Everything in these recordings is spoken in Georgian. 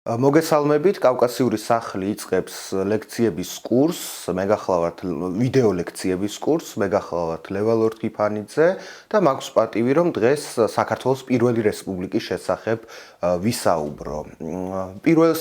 მოგესალმებით, კავკასიური სახლი იწყებს ლექციების კურსს, მე გახლავართ ვიდეო ლექციების კურსს, მე გახლავართ ლევან ლორთქიფანიძე და მაქვს პატივი, რომ დღეს საქართველოს პირველი რესპუბლიკის შესახებ ვისაუბრო.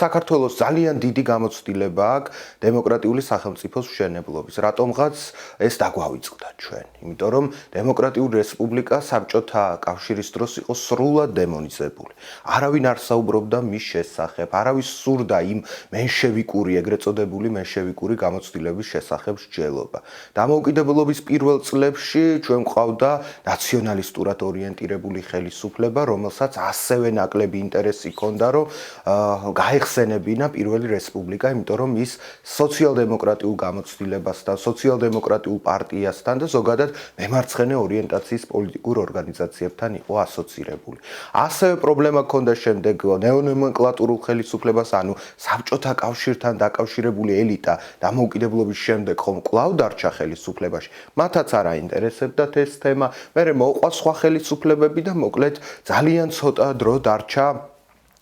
საქართველოს ძალიან დიდი გამოცდილება აქვს დემოკრატიული სახელმწიფოს მშენებლობის. რატომღაც ეს დაგვავიწყდა ჩვენ? იმიტომ რომ დემოკრატიული რესპუბლიკა საბჭოთა კავშირის დროს იყო სრულად დემონიზებული. არავინ არ საუბრობდა მის შესახებ. არავის სურდა იმ მენშევიკური, ეგრეთ წოდებული მენშევიკური გამოცდილების შესახებ მსჯელობა. დამოუკიდებლობის პირველ წლებში ჩვენ გვყავდა ნაციონალისტურად ორიენტირებული ხელისუფლება, რომელსაც ასევე ნაკლები ინტერესი ჰქონდა, რომ გაეხსენებინა პირველი რესპუბლიკა, იმიტომ რომ ის სოციალ-დემოკრატიულ გამოცდილებასთან, სოციალ-დემოკრატიულ პარტიასთან და ზოგადად მემარცხენე ორიენტაციის პოლიტიკურ ორგანიზაციებთან იყო ასოცირებული. ასევე პრობლემა ჰქონდა შემდეგ ნეონომენკლატურულ ხელისუფლებას, ანუ საბჭოთა კავშირთან დაკავშირებული ელიტა დამოუკიდებლობის შემდეგ ხომ კვლავ დარჩა ხელისუფლებაში. მათაც არ აინტერესებდათ ეს თემა. მერე მოყვა სხვა ხელისუფლებები და მოკლედ ძალიან ცოტა დრო დარჩა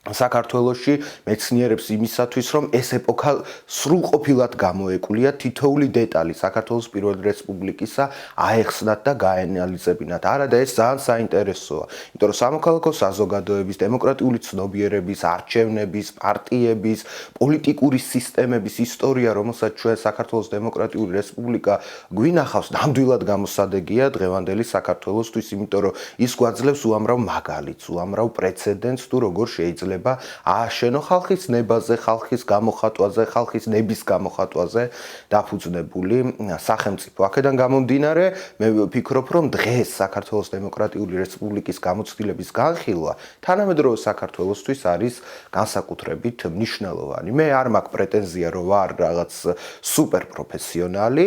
საქართველოში მეცნიერებს იმისათვის, რომ ეს ეპოქა სრულყოფილად გამოეკვლია, თითოეული დეტალი საქართველოს პირველი რესპუბლიკისა აეხსნათ და გაანალიზებინათ. არა და ეს ძალიან საინტერესოა, იმიტომ რომ სამოქალაქო საზოგადოების, დემოკრატიული ცნობიერების, არჩევნების, პარტიების, პოლიტიკური სისტემების ისტორია, რომელსაც ჩვენ საქართველოს დემოკრატიული რესპუბლიკა გვინახავს, ნამდვილად გამოსადეგია დღევანდელი საქართველოსთვის, იმიტომ რომ ის გვაძლევს უამრავ მაგალითს, უამრავ პრეცედენტს თუ როგორ შეიძლება ააშენო ხალხის ნებაზე, ხალხის გამოხატვაზე, ხალხის ნების გამოხატვაზე დაფუძნებული სახელმწიფო. აქედან გამომდინარე, მე ვფიქრობ, რომ დღეს საქართველოს დემოკრატიული რესპუბლიკის გამოცდილების განხილვა თანამედროვე საქართველოსთვის არის განსაკუთრებით მნიშვნელოვანი. მე არ მაქვს პრეტენზია, რომ ვარ რაღაც სუპერ პროფესიონალი,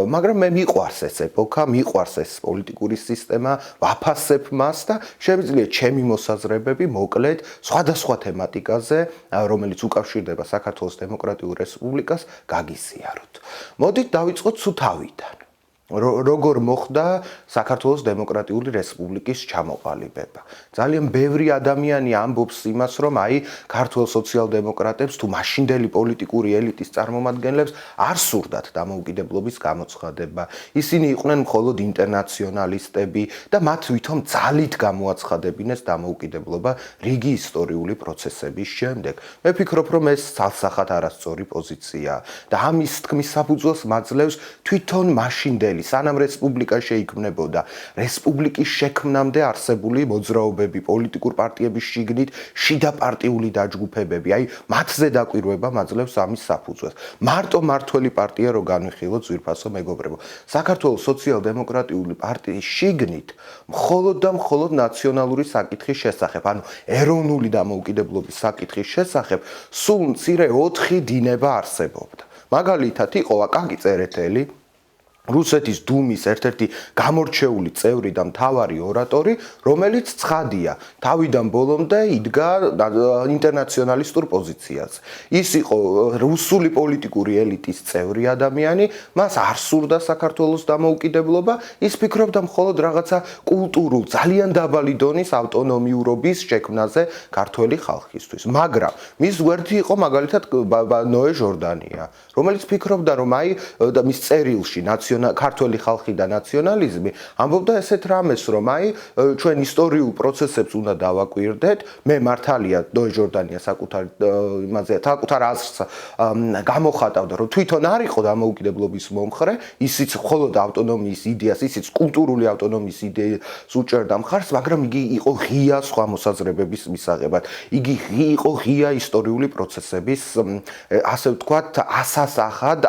მაგრამ მე მიყვარს ეს ეპოქა, მიყვარს ეს პოლიტიკური სისტემა, ვაფასებ მას და შემიძლია ჩემი მოსაზრებები მოკლედ სხვადასხვა თემატიკაზე, რომელიც უკავშირდება საქართველოს დემოკრატიულ რესპუბლიკას, გაგიზიაროთ. მოდით დავიწყოთ თავიდან. როგორ მოხდა საქართველოს დემოკრატიული რესპუბლიკის ჩამოყალიბება. ძალიან ბევრი ადამიანი ამბობს იმას, რომ აი ქართულ სოციალ-დემოკრატებს თუ მაშინდელი პოლიტიკური ელიტის წარმომადგენლებს არ სურდათ დამოუკიდებლობის გამოცხადება. ისინი იყვნენ მხოლოდ ინტერნაციონალისტები და მათ თვითონ ძალით გამოაცხადებინეს დამოუკიდებლობა რიგი ისტორიული პროცესების შემდეგ. მე ვფიქრობ, რომ ეს ცალსახად არასწორი პოზიციაა და ამის თქმის საფუძველს მაძლევს თვითონ მაშინდელი სანამ რესპუბლიკა შეიქმნებოდა, რესპუბლიკის შექმნამდე არსებული მოძრაობები, პოლიტიკურ პარტიების შიგნით შიდა პარტიული დაჯგუფებები, აი მათზე დაკვირვება მაძლევს ამის საფუძველს. მარტო მართველი პარტია რო განვიხილოთ ძვირფასო მეგობრებო. საქართველოს სოციალ-დემოკრატიული პარტიის შიგნით მხოლოდ და მხოლოდ ნაციონალური საკითხის შესახებ, ანუ ეროვნული დამოუკიდებლობის საკითხის შესახებ სულ მცირე 4 დინება არსებობდა. მაგალითად იყო აკაკი წერეთელი, რუსეთის დუმის ერთ-ერთი გამორჩეული წევრი და მთავარი ორატორი, რომელიც ცხადია, თავიდან ბოლომდე იდგა ინტერნაციონალისტურ პოზიციაზე. ის იყო რუსული პოლიტიკური ელიტის წევრი ადამიანი, მას არ სურდა საქართველოს დამოუკიდებლობა, ის ფიქრობდა მხოლოდ რაღაცა კულტურულ, ძალიან დაბალი დონის ავტონომიურობის შექმნაზე ქართველი ხალხისთვის. მაგრამ მის გვერდი იყო მაგალითად ნოე ჟორდანია, რომელიც ფიქრობდა, რომ აი მის წერილში ქართველი ხალხი და ნაციონალიზმი ამბობდა ესეთ რამეს, რომ აი ჩვენ ისტორიულ პროცესებს უნდა დავაკვირდეთ. მე მართალია ნოე ჟორდანია საკუთარ აზრს გამოხატავდა, რომ თვითონ არ იყო დამოუკიდებლობის მომხრე, ისიც მხოლოდ ავტონომიის იდეას, ისიც კულტურული ავტონომიის იდეას უჭერდა მხარს, მაგრამ იგი იყო ღია სხვა მოსაზრებების მისაღებად. იგი იყო ღია ისტორიული პროცესების, ასე ვთქვათ, ასასახად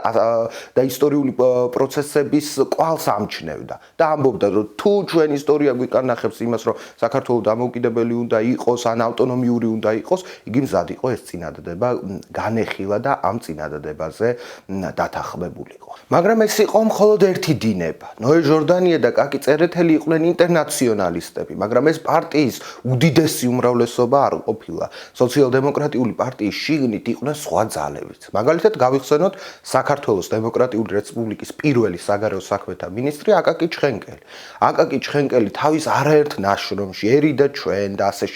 და ისტორიული პროცესების კვალს ამჩნევდა და ამბობდა, რომ თუ ჩვენ ისტორია გვიკანახებს იმას, რომ საქართველოს დამოუკიდებელი უნდა იყოს, ან ავტონომიური უნდა იყოს, იგი მზად იყო ეს წინადადება განეხილა და ამ წინადადებაზე დათანხმებულიყო. მაგრამ ეს იყო მხოლოდ ერთი დინება. ნოე ჟორდანია და აკაკი წერეთელი იყვნენ ინტერნაციონალისტები, მაგრამ ეს პარტიის უდიდესი უმრავლესობა არ ყოფილა. სოციალ-დემოკრატიული პარტიის შიგნით იყვნენ სხვა ძალებიც. მაგალითად, გავიხსენოთ საქართველოს დემოკრატიული რესპუბლიკის პირველი საგარეო საქმეთა მინისტრი აკაკი ჩხენკელი. აკაკი ჩხენკელი თავის არაერთ ნაშრომში ერი და ჩვენ და ასე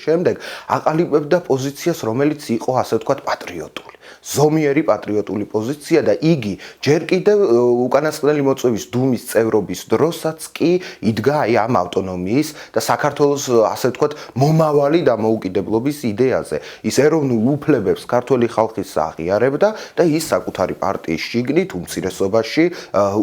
შემდეგ აყალიბებდა პოზიციას, რომელიც იყო ასე ვთქვათ პატრიოტული. ზომიერი პატრიოტული პოზიცია და იგი ჯერ კიდევ უკანასკნელი მოწვევის დუმის წევრობის დროსაც კი იდგა აი ამ ავტონომიის და საქართველოს ასე ვთქვათ მომავალი დამოუკიდებლობის იდეაზე. ის ეროვნულ უფლებებს ქართველი ხალხის აღიარებდა და ის საკუთარი პარტიის შიგნით უმცირესობაში,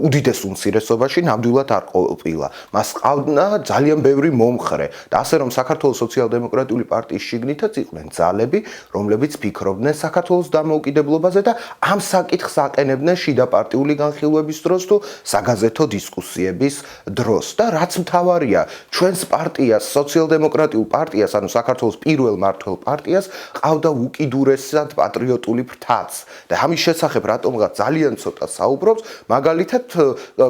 უდიდეს უმცირესობაში ნამდვილად არ ყოფილა. მას ყავდა ძალიან ბევრი მომხრე და ასე რომ საქართველოს სოციალ-დემოკრატიული პარტიის შიგნითაც იყვნენ ძალები, რომლებიც ფიქრობდნენ საქართველოს დამოუკიდებლობაზე და ამ საკითხს აყენებდნენ შიდა პარტიული განხილვების დროს თუ საგაზეთო დისკუსიების დროს. და რაც მთავარია, ჩვენს პარტიას, სოციალ-დემოკრატიულ პარტიას, ანუ საქართველოს პირველ მმართველ პარტიას ყავდა უკიდურესად პატრიოტული ფრთაც. და ამის შესახებ რატომღაც ძალიან ცოტა საუბრობს, მაგალითად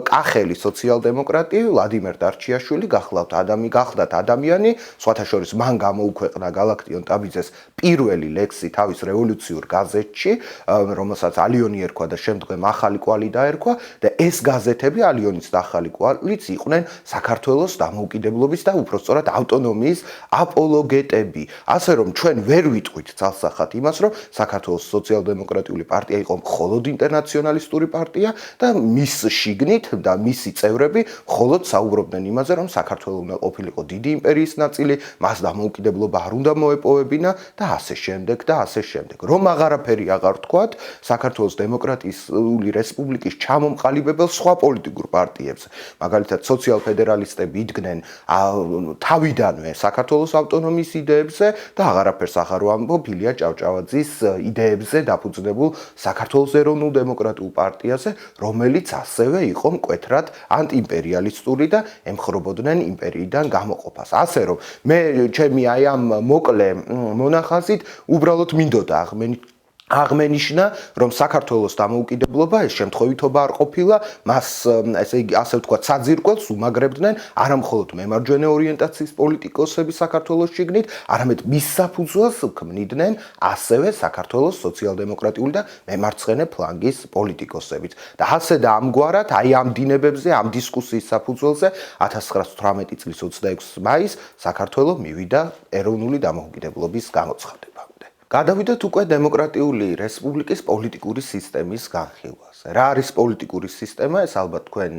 კახელი სოციალ-დემოკრატი ვლადიმერ დარჩიაშვილი გახლდათ ადამიანი, სხვათა შორის მან გამოუქვეყნა გალაქტიონ ტაბიძეს პირველი ლექსი თავის რევოლუციურ გაზეთში, რომელსაც ალიონი ერქვა და შემდგომ ახალი კვალი დაერქვა და ეს გაზეთები ალიონის და ახალი კვალიც იყვნენ საქართველოს დამოუკიდებლობის და უпростоრად ავტონომიის აპოლოგეტები. ასე რომ ჩვენ ვერ ვიტყვით ძალსახად იმას, რომ საქართველოს სოციალ-დემოკრატიული პარტია იყო მხოლოდ ინტერნაციონალისტური პარტია და მის შიგნით და მისი წევრები მხოლოდ საუბრობდნენ იმაზე, რომ საქართველოს უნდა ყოფილიყო დიდი იმპერიის ნაწილი, მას დამოუკიდებლობა არ უნდა მოეპოვებინა და ასე შემდეგ და ასე შემდეგ. რომ აღარაფერი აღარ თქვათ საქართველოს დემოკრატიული რესპუბლიკის ჩამომყალიბებელ სხვა პოლიტიკურ პარტიებს. მაგალითად სოციალ-ფედერალისტები იდგნენ თავიდანვე საქართველოს ავტონომიის იდეებზე და აღარაფერს აღარ ვამბობ ილია ჭავჭავაძის იდეებზე დაფუძნებულ საქართველოს ეროვნულ დემოკრატიულ პარტიაზე, რომელიც ასევე იყო მკვეთრად ანტიიმპერიალისტური და ემხრობოდნენ იმპერიიდან გამოყოფას. ასე რომ მე ჩემი აი ამ მოკლე მონახაზით უბრალოდ მინდოდა აღმენიშნა, რომ საქართველოს დამოუკიდებლობა ეს შემთხვევითობა არ ყოფილა, მას ესე იგი ასე ვთქვათ საძირკველს უმაგრებდნენ არა მხოლოდ მემარჯვენე ორიენტაციის პოლიტიკოსები საქართველოს შიგნით, არამედ მის საფუძველს ქმნიდნენ ასევე საქართველოს სოციალ-დემოკრატიული და მემარცხენე ფლანგის პოლიტიკოსებიც. და ასე და ამგვარად აი ამ დინებებზე, ამ დისკუსიის საფუძველზე 1918 წლის 26 მაისს საქართველო მივიდა ეროვნული დამოუკიდებლობის გამოცხადებამდე. გადავიდეთ უკვე დემოკრატიული რესპუბლიკის პოლიტიკური სისტემის განხილვაზე. რა არის პოლიტიკური სისტემა? ეს ალბათ თქვენ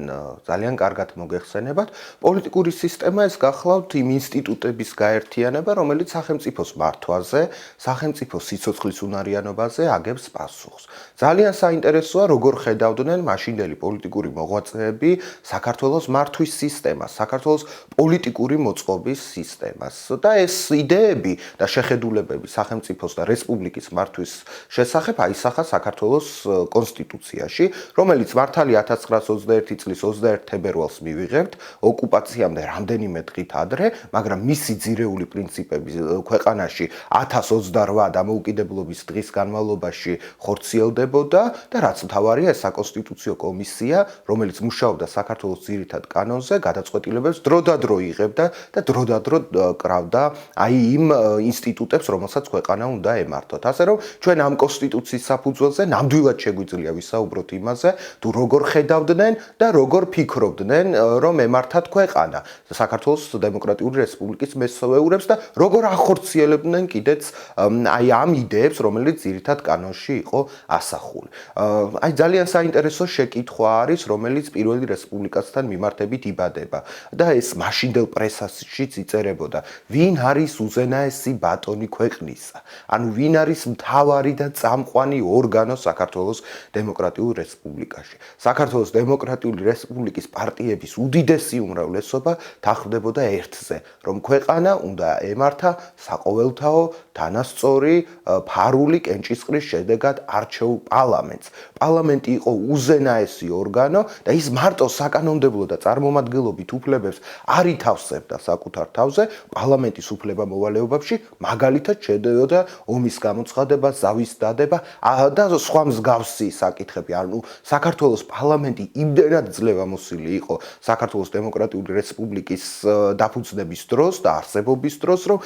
ძალიან კარგად მოგეხსენებათ. პოლიტიკური სისტემა ეს გახლავთ იმ ინსტიტუტების გაერთიანება, რომელიც სახელმწიფოს მართვაზე, სახელმწიფოს სიცოცხლის უნარიანობაზე აგებს პასუხს. ძალიან საინტერესოა, როგორ ხედავდნენ მაშინდელი პოლიტიკური მოღვაწეები საქართველოს მართვის სისტემას, საქართველოს პოლიტიკური მოწყობის სისტემას. და ეს იდეები და შეხედულებები სახელმწიფოს და რესპუბლიკის მართვის შესახებ აისახა საქართველოს კონსტიტუციაში, რომელიც მართალია 1921 წლის 21 თებერვალს მივიღებთ, ოკუპაციამდე რამდენიმე დღით ადრე, მაგრამ მისი ძირეული პრინციპები ქვეყანაში 1028 დამოუკიდებლობის დღის განმავლობაში ხორციელდებოდა და რაც მთავარია, ეს საკონსტიტუციო კომისია, რომელიც მუშაობდა საქართველოს ძირითად კანონზე, გადაწყვეტილებებს დროდადრო იღებდა და დროდადრო კრავდა აი იმ ინსტიტუტებს, რომელსაც ქვეყანა უნდა ემართოთ. ასე რომ ჩვენ ამ კონსტიტუციის საფუძველზე ნამდვილად შეგვიძლია ვისაუბროთ იმაზე, თუ როგორ ხედავდნენ და როგორ ფიქრობდნენ, რომ ემართათ ქვეყანა საქართველოს დემოკრატიული რესპუბლიკის მესვეურებს და როგორ ახორციელებდნენ კიდეც აი ამ იდეებს, რომელიც ძირითად კანონში იყო ასახული. აი ძალიან საინტერესო შეკითხვა არის, რომელიც პირველი რესპუბლიკასთან მიმართებით იბადება და ეს მაშინდელ პრესაშიც იწერებოდა, ვინ არის უზენაესი ბატონი ქვეყნისა? ანუ ვინ არის მთავარი და წამყვანი ორგანო საქართველოს დემოკრატიულ რესპუბლიკაში? საქართველოს დემოკრატიული რესპუბლიკის პარტიების უდიდესი უმრავლესობა თანხმდებოდა ერთზე, რომ ქვეყანა უნდა ემართა საყოველთაო, თანასწორი, ფარული კენჭისყრის შედეგად არჩეულ პარლამენტს. პარლამენტი იყო უზენაესი ორგანო და ის მარტო საკანონმდებლო და წარმომადგენლობით უფლებებს არ ითავსებდა საკუთარ თავზე, პარლამენტის უფლება-მოვალეობებში მაგალითად შედიოდა ომის გამოცხადება, ზავის დადება და სხვა მსგავსი საკითხები. ანუ საქართველოს პარლამენტი იმდენად ძლევამოსილი იყო საქართველოს დემოკრატიული რესპუბლიკის დაფუძნების დროს და არსებობის დროს, რომ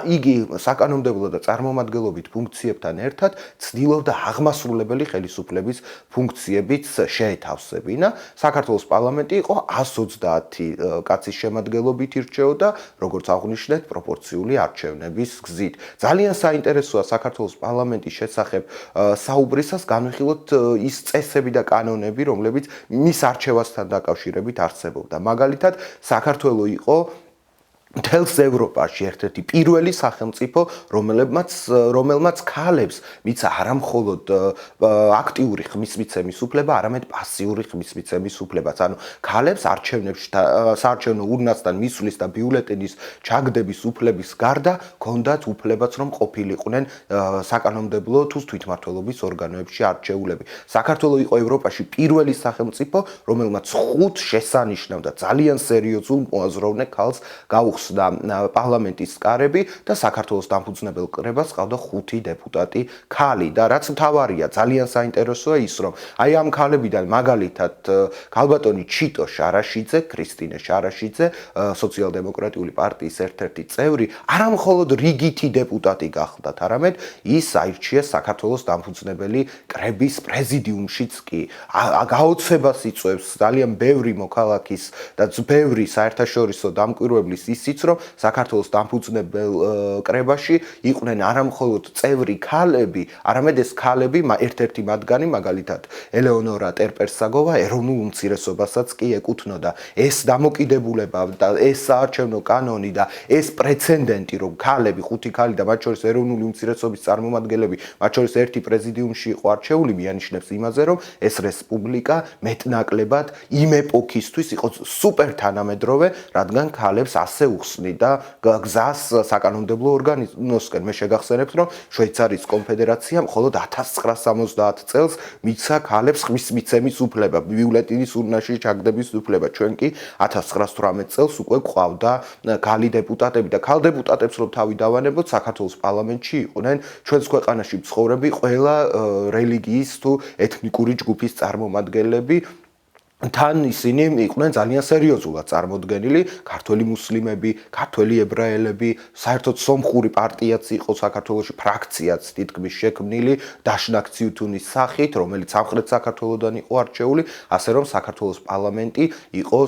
იგი საკანონმდებლო და წარმომადგენლობით ფუნქციებთან ერთად ცდილობდა აღმასრულებელი ხელისუფლების ფუნქციებიც შეეთავსებინა. საქართველოს პარლამენტი იყო 130 კაცის შემადგენლობით ირჩეოდა, როგორც აღვნიშნეთ, პროპორციული არჩევნების გზით. ძალიან საინტერესოა საქართველოს პარლამენტის შესახებ საუბრისას განვიხილოთ ის წესები და კანონები, რომლებიც მის არჩევასთან დაკავშირებით არსებობდა. მაგალითად, საქართველო იყო მთელს ევროპაში ერთ-ერთი პირველი სახელმწიფო, რომელმაც ქალებს მიცა არა მხოლოდ აქტიური ხმისმიცემის უფლება, არამედ პასიური ხმისმიცემის უფლებაც. ანუ ქალებს არჩევნებში საარჩევნო ურნასთან მისვლის და ბიულეტენის ჩაგდების უფლების გარდა ჰქონდათ უფლებაც, რომ ყოფილიყვნენ საკანონმდებლო თუ თვითმმართველობის ორგანოებში არჩეულები. საქართველო იყო ევროპაში პირველი სახელმწიფო, რომელმაც 5 შესანიშნავ და ძალიან სერიოზულ მოაზროვნე ქალს გაუხსნა პარლამენტის კარები და საქართველოს დამფუძნებელ კრებას ყავდა 5 დეპუტატი ქალი და რაც მთავარია, ძალიან საინტერესოა ის, რომ აი ამ ქალებიდან მაგალითად ქალბატონი ჩიტო შარაშიძე, ქრისტინე შარაშიძე, სოციალ-დემოკრატიული პარტიის ერთ-ერთი წევრი, არა მხოლოდ რიგითი დეპუტატი გახლდათ, არამედ ის აირჩიეს საქართველოს დამფუძნებელი კრების პრეზიდიუმშიც კი. გაოცებას იწვევს ძალიან ბევრი მოქალაქის და ბევრი საერთაშორისო დამკვირვებლის ისიც, რომ საქართველოს დამფუძნებელ კრებაში იყვნენ არა მხოლოდ წევრი ქალები, არამედ ეს ქალები, ერთ-ერთი მათგანი, მაგალითად, ელეონორა ტერპერსაგოვა, ეროვნულ უმცირესობასაც კი ეკუთვნოდა. ეს დამოკიდებულება და ეს საარჩევნო კანონი და ეს პრეცედენტი, რომ ქალები, 5 ქალი და მათ შორის ეროვნული უმცირესობის წარმომადგენლები, მათ შორის ერთი პრეზიდიუმში იყო არჩეული, მიანიშნებს იმაზე, რომ ეს რესპუბლიკა მეტნაკლებად იმ ეპოქისთვის იყო სუპერ თანამედროვე, რადგან ქალებს ასე უხსნიდა გზას საკანონმდებლო ორგანოსკენ. მე შეგახსენებთ, რომ შვეიცარიის კონფედერაციამ მხოლოდ 1970 წელს მიცა ქალებს ხმისმიცემის უფლება, ბიულეტენის ურნაში ჩაგდების უფლება. ჩვენ კი 1918 წელს უკვე გვყავდა ქალი დეპუტატები და ქალ დეპუტატებს რომ თავი დავანებოთ, საქართველოს პარლამენტში იყვნენ ჩვენს ქვეყანაში მცხოვრები ყველა რელიგიის თუ ეთნიკური ჯგუფის წარმომადგენლები. თან ისინი იყვნენ ძალიან სერიოზულად წარმოდგენილი, ქართველი მუსლიმები, ქართველი ებრაელები, საერთოდ სომხური პარტიაც იყო საქართველოში, ფრაქციაც თითქმის შექმნილი დაშნაკ ციუთუნის სახით, რომელიც სამხრეთ საქართველოდან იყო არჩეული, ასე რომ საქართველოს პარლამენტი იყო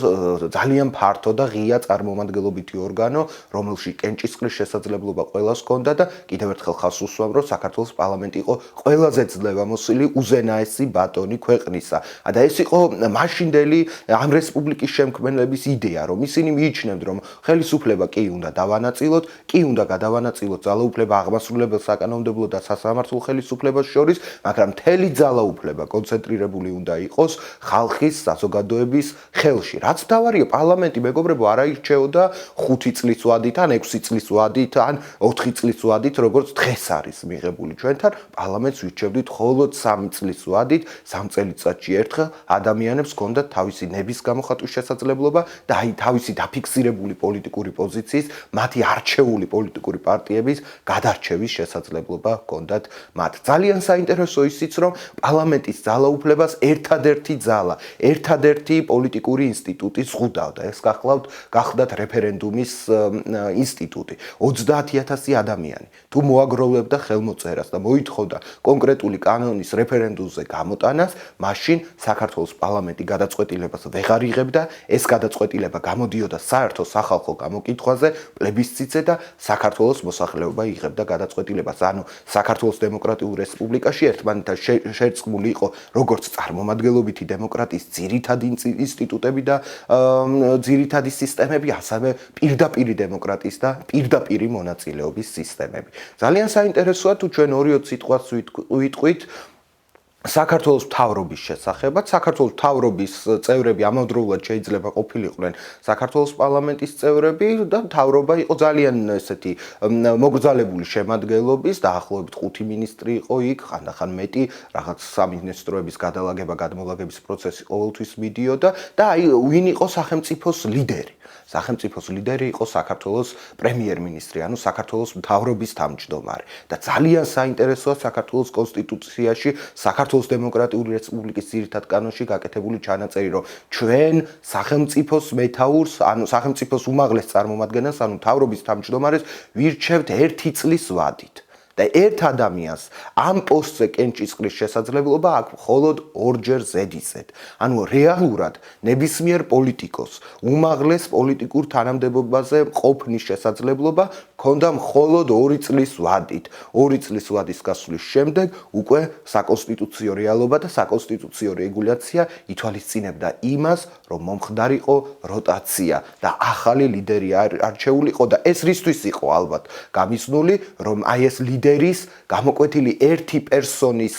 ძალიან ფართო და ღია წარმომადგენლობითი ორგანო, რომელშიც კენჭისყრის შესაძლებლობა ყველას ჰქონდა და კიდევ ერთხელ ხაზს უსვამ, რომ საქართველოს პარლამენტი იყო ყველაზე ძლევამოსილი, უზენაესი ბატონი ქვეყნისა. და ეს იყო მაშინდელი ამ რესპუბლიკის შემქმნელების იდეა, რომ ისინი მიიჩნევდნენ, რომ ხელისუფლება კი უნდა დავანაწილოთ, კი უნდა გადავანაწილოთ ძალაუფლება აღმასრულებელ საკანონმდებლო და სასამართლო ხელისუფლებას შორის, მაგრამ მთელი ძალაუფლება კონცენტრირებული უნდა იყოს ხალხის საზოგადოების ხელში. რაც მთავარია, პარლამენტი მეგობრებო არ აირჩეოდა 5 წლის ვადით ან 6 წლის ვადით ან 4 წლის ვადით, როგორც დღეს არის მიღებული ჩვენთან, პარლამენტს ვირჩევდით მხოლოდ 3 წლის ვადით, 3 წელიწადში ერთხელ ადამიანებს ჰქონდათ თავისი ნების გამოხატვის შესაძლებლობა და აი თავისი დაფიქსირებული პოლიტიკური პოზიციის, მათი არჩეული პოლიტიკური პარტიების გადარჩევის შესაძლებლობა ჰქონდათ მათ. ძალიან საინტერესო ისიც, რომ პარლამენტის ძალაუფლებას ერთადერთი ძალა, ერთადერთი პოლიტიკური ინსტიტუტი ზღუდავდა. ეს გახლავთ რეფერენდუმის ინსტიტუტი. 30,000 ადამიანი თუ მოაგროვებდა ხელმოწერას და მოითხოვდა კონკრეტული კანონის რეფერენდუმზე გამოტანას, მაშინ საქართველოს პარლამენტი გადაწყვეტილებას ვეღარ იღებდა, ეს გადაწყვეტილება გამოდიოდა საერთო სახალხო გამოკითხვაზე, პლებისციტზე და საქართველოს მოსახლეობა იღებდა გადაწყვეტილებას. ანუ საქართველოს დემოკრატიულ რესპუბლიკაში ერთმანეთთან შერწყმული იყო როგორც წარმომადგენლობითი დემოკრატიის ძირითადი ინსტიტუტები და ძირითადი სისტემები, ასევე პირდაპირი დემოკრატიის და პირდაპირი მონაწილეობის სისტემები. ძალიან საინტერესოა თუ ჩვენ 2 სიტყვას ვიტყვით საქართველოს მთავრობის შესახებაც. საქართველოს მთავრობის წევრები ამავდროულად შეიძლება ყოფილიყვნენ საქართველოს პარლამენტის წევრები და მთავრობა იყო ძალიან ესეთი მოგრძალებული შემადგენლობის, დაახლოებით 5 მინისტრი იყო იქ, ხანდახან მეტი, რაღაც სამინისტროების გადალაგება, გადმოლაგების პროცესი ყოველთვის მიდიოდა და აი ვინ იყო სახელმწიფოს ლიდერი? სახელმწიფოს ლიდერი იყო საქართველოს პრემიერ-მინისტრი, ანუ საქართველოს მთავრობის თავმჯდომარე. და ძალიან საინტერესოა საქართველოს კონსტიტუციაში, საქართველოს დემოკრატიული რესპუბლიკის ძირითად კანონში გაკეთებული ჩანაწერი, რომ ჩვენ სახელმწიფოს მეთაურს, ანუ სახელმწიფოს უმაღლეს წარმომადგენელს, ანუ მთავრობის თავმჯდომარეს ვირჩევთ 1 წლის ვადით. და ერთ ადამიანს ამ პოსტზე კენჭისყრის შესაძლებლობა აქვს მხოლოდ 2-ჯერ ზედიზედ. ანუ რეალურად ნებისმიერ პოლიტიკოს უმაღლეს პოლიტიკურ თანამდებობაზე ყოფნის შესაძლებლობა ჰქონდა მხოლოდ 2 წლის ვადით. 2 წლის ვადის გასვლის შემდეგ უკვე საკონსტიტუციო რეალობა და საკონსტიტუციო რეგულაცია ითვალისწინებდა იმას, რომ მომხდარიყო როტაცია და ახალი ლიდერი არჩეულიყო და ეს რისთვის იყო ალბათ გამიზნული, რომ აი ეს ლიდერის გამოკვეთილი ერთი პერსონის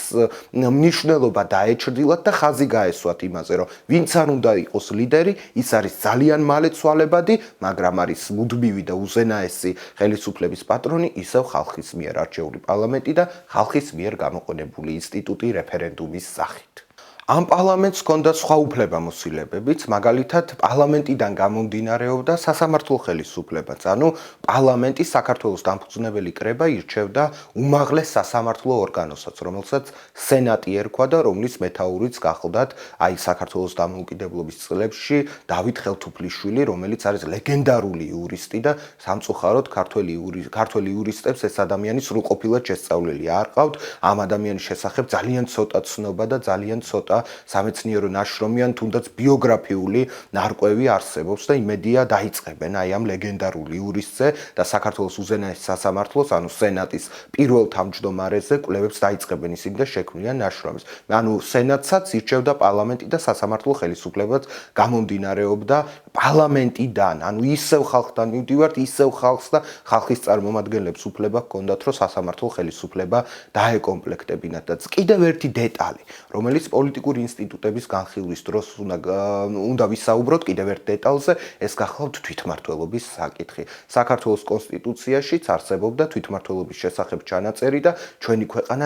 მნიშვნელობა დაეჩრდილათ და ხაზი გაესვათ იმაზე, რომ ვინც არ უნდა იყოს ლიდერი, ის არის ძალიან მალე ცვალებადი, მაგრამ არის მუდმივი და უზენაესი ხელისუფლების პატრონი, ისევ ხალხის მიერ არჩეული პარლამენტი და ხალხის მიერ გამოყენებული ინსტიტუტი რეფერენდუმის სახით. ამ პარლამენტს ჰქონდა სხვა უფლებამოსილებებიც, მაგალითად, პარლამენტიდან გამომდინარეობდა სასამართლო ხელისუფლებაც, ანუ პარლამენტი საქართველოს დამფუძნებელი კრება ირჩევდა უმაღლეს სასამართლო ორგანოსაც, რომელსაც სენატი ერქვა და რომლის მეთაურიც გახლდათ აი საქართველოს დამოუკიდებლობის წლებში დავით ხელთუფლიშვილი, რომელიც არის ლეგენდარული იურისტი და სამწუხაროდ ქართველი იურისტებს ეს ადამიანი სრულყოფილად შესწავლილი არ ყავთ, ამ ადამიანის შესახებ ძალიან ცოტა ცნობა და ძალიან ცოტა სამეცნიერო ნაშრომი ან თუნდაც ბიოგრაფიული ნარკვევი არსებობს და იმედია დაიწყებენ აი ამ ლეგენდარულ იურისტზე და საქართველოს უზენაეს სასამართლოს, ანუ სენატის პირველ თავმჯდომარეზე კვლევებს დაიწყებენ ისინი და შექმნიან ნაშრომებს. ანუ სენატსაც ირჩევდა პარლამენტი და სასამართლო ხელისუფლებაც გამომდინარეობდა პარლამენტიდან, ანუ ისევ ხალხთან მივდივართ, ისევ ხალხს და ხალხის წარმომადგენლებს უფლება ჰქონდათ, რომ სასამართლო ხელისუფლება დაეკომპლექტებინათ და კიდევ ერთი დეტალი, რომელიც პოლიტიკური ინსტიტუტების განხილვის დროს უნდა ვისაუბროთ კიდევ ერთ დეტალზე, ეს გახლავთ თვითმმართველობის საკითხი. საქართველოს კონსტიტუციაშიც არსებობდა თვითმმართველობის შესახებ ჩანაწერი და ჩვენი ქვეყანა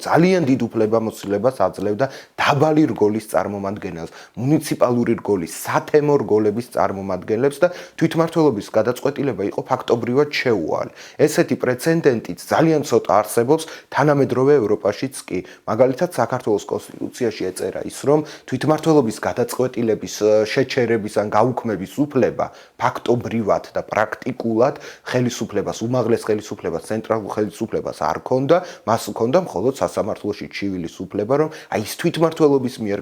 ძალიან დიდ უფლებამოსილებას აძლევდა დაბალი რგოლის წარმომადგენელს, მუნიციპალური რგოლის, სათემო რგოლების წარმომადგენლებს და თვითმმართველობის გადაწყვეტილება იყო ფაქტობრივად შეუვალი. ესეთი პრეცედენტიც ძალიან ცოტა არსებობს თანამედროვე ევროპაშიც კი. მაგალითად, საქართველოს კონსტიტუციაში ეწერა ის, რომ თვითმმართველობის გადაწყვეტილების შეჩერების ან გაუქმების უფლება ფაქტობრივად და პრაქტიკულად ხელისუფლებას, უმაღლეს ხელისუფლებას, ცენტრალურ ხელისუფლებას არ ჰქონდა, მას ჰქონდა მხოლოდ სასამართლოში ჩივილის უფლება, რომ აი ეს თვითმმართველობის მიერ